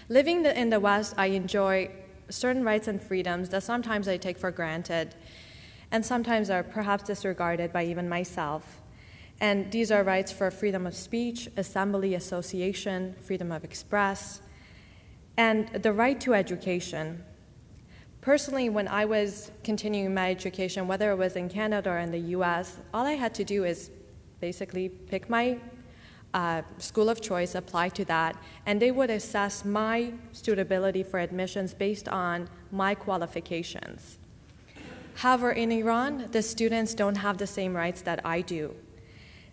Living in the West, I enjoy certain rights and freedoms that sometimes I take for granted and sometimes are perhaps disregarded by even myself. And these are rights for freedom of speech, assembly, association, freedom of express, and the right to education. Personally, when I was continuing my education, whether it was in Canada or in the US, all I had to do is basically pick my school of choice, apply to that, and they would assess my suitability for admissions based on my qualifications. However, in Iran, the students don't have the same rights that I do.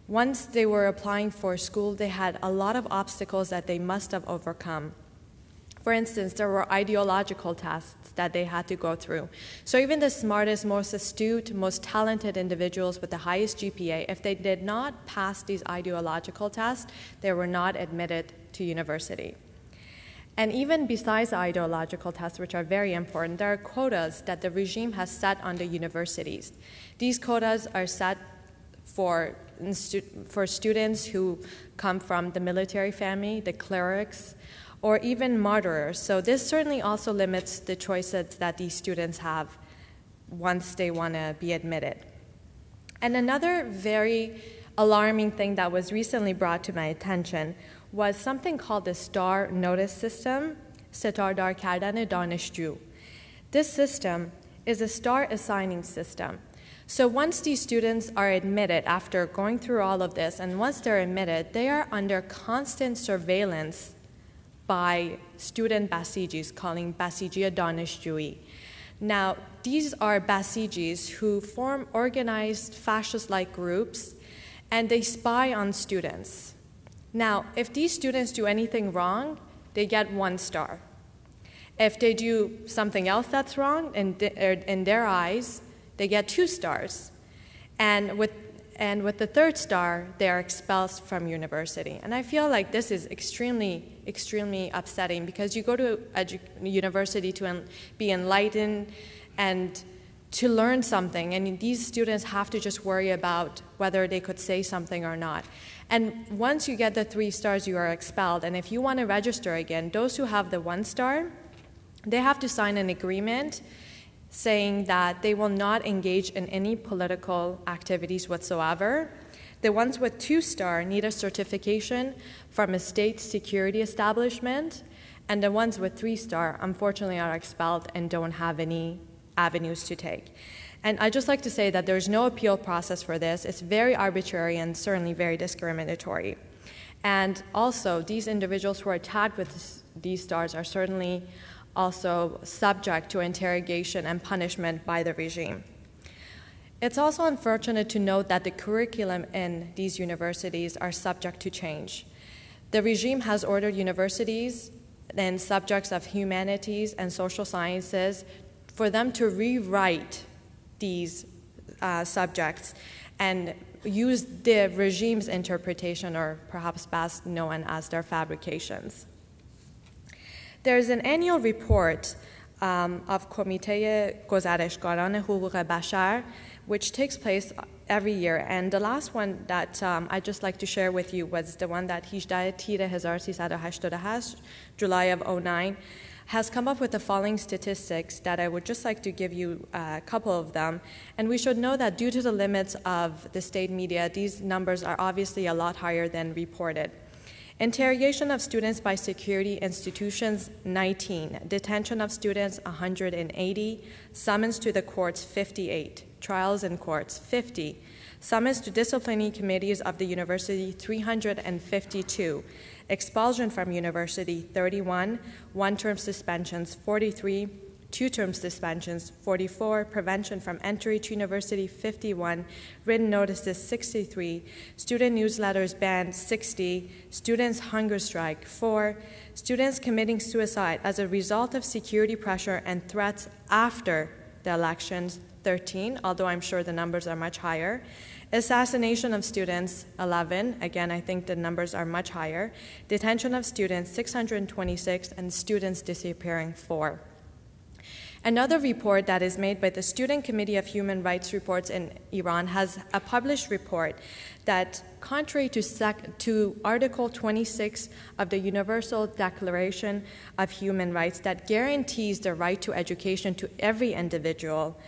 Once they were applying for school, they had a lot of obstacles that they must have overcome. For instance, there were ideological tests that they had to go through. So even the smartest, most astute, most talented individuals with the highest GPA, if they did not pass these ideological tests, they were not admitted to university. And even besides the ideological tests, which are very important, there are quotas that the regime has set on the universities. These quotas are set for students who come from the military family, the clerics, or even martyrs. So this certainly also limits the choices that these students have once they want to be admitted. And another very alarming thing that was recently brought to my attention was something called the star notice system, ستاردار کردن دانشجو. This system is a star assigning system. So once these students are admitted, after going through all of this, and once they're admitted, they are under constant surveillance by student basijis, calling basiji danishjui. Now, these are basijis who form organized fascist-like groups, and they spy on students. Now, if these students do anything wrong, they get 1 star. If they do something else that's wrong, in their eyes, they get 2 stars. And with the 3rd star, they are expelled from university. And I feel like this is extremely, extremely upsetting, because you go to university to be enlightened and to learn something, and these students have to just worry about whether they could say something or not. And once you get the 3 stars, you are expelled. And if you want to register again, those who have the 1 star, they have to sign an agreement saying that they will not engage in any political activities whatsoever. The ones with 2 star need a certification from a state security establishment, and the ones with 3 star, unfortunately, are expelled and don't have any avenues to take. And I'd just like to say that there's no appeal process for this. It's very arbitrary and certainly very discriminatory. And also, these individuals who are tagged with these stars are certainly also subject to interrogation and punishment by the regime. It's also unfortunate to note that the curriculum in these universities are subject to change. The regime has ordered universities and subjects of humanities and social sciences for them to rewrite these subjects and use the regime's interpretation, or perhaps best known as their fabrications. There's an annual report of کمیته گزارشگران حقوق بشر, which takes place every year. And the last one that I'd just like to share with you was the one that 18 تیر 1388, July of 2009, has come up with the following statistics that I would just like to give you a couple of them. And we should know that due to the limits of the state media, these numbers are obviously a lot higher than reported. Interrogation of students by security institutions, 19. Detention of students, 180. Summons to the courts, 58. Trials in courts, 50. Summons to disciplinary committees of the university, 352. Expulsion from university, 31. 1-term suspensions, 43. 2-term suspensions, 44, prevention from entry to university, 51, written notices, 63, student newsletters banned, 60, students hunger strike, 4, students committing suicide as a result of security pressure and threats after the elections, 13, although I'm sure the numbers are much higher. Assassination of students, 11. Again, I think the numbers are much higher. Detention of students, 626, and students disappearing, 4. Another report that is made by the Student Committee of Human Rights Reports in Iran has a published report that, contrary to Article 26 of the Universal Declaration of Human Rights that guarantees the right to education to every individual,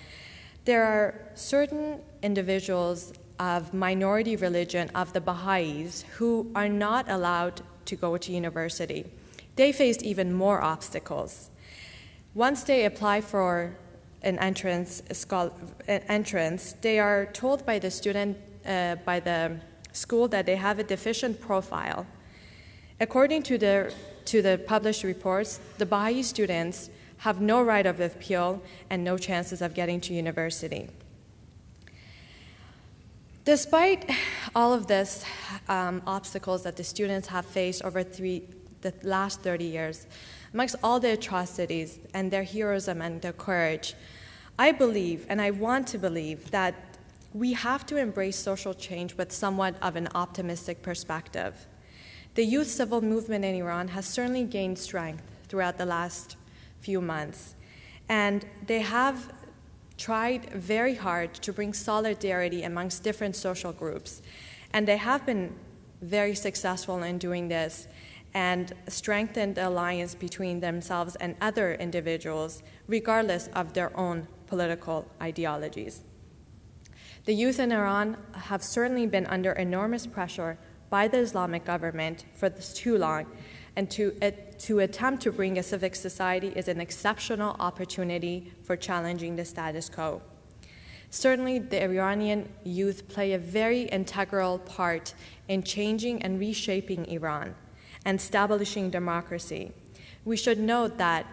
there are certain individuals of minority religion, of the Baha'is, who are not allowed to go to university. They faced even more obstacles. Once they apply for an entrance, they are told by the student, by the school, that they have a deficient profile. According to the published reports, the Baha'i students have no right of appeal and no chances of getting to university. Despite all of this obstacles that the students have faced over the last 30 years, amongst all the atrocities and their heroism and their courage, I believe, and I want to believe, that we have to embrace social change with somewhat of an optimistic perspective. The youth civil movement in Iran has certainly gained strength throughout the last few months, and they have tried very hard to bring solidarity amongst different social groups, and they have been very successful in doing this and strengthened the alliance between themselves and other individuals, regardless of their own political ideologies. The youth in Iran have certainly been under enormous pressure by the Islamic government for this too long, and to attempt to bring a civic society is an exceptional opportunity for challenging the status quo. Certainly, the Iranian youth play a very integral part in changing and reshaping Iran and establishing democracy. We should note that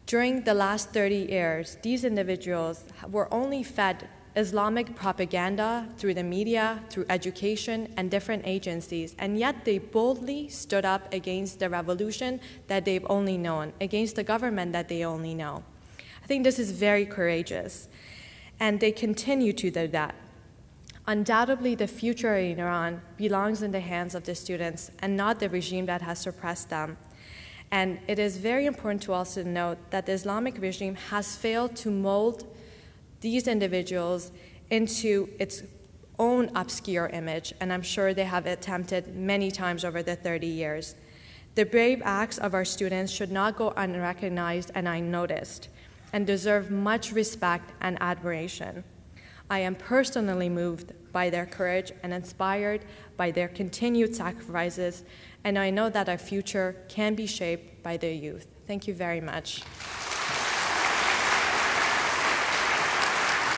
during the last 30 years, these individuals were only fed Islamic propaganda through the media, through education, and different agencies, and yet they boldly stood up against the revolution that they've only known, against the government that they only know. I think this is very courageous, and they continue to do that. Undoubtedly, the future in Iran belongs in the hands of the students and not the regime that has suppressed them. And it is very important to also note that the Islamic regime has failed to mold these individuals into its own obscure image, and I'm sure they have attempted many times over the 30 years. The brave acts of our students should not go unrecognized and unnoticed, and deserve much respect and admiration. I am personally moved by their courage and inspired by their continued sacrifices, and I know that our future can be shaped by their youth. Thank you very much.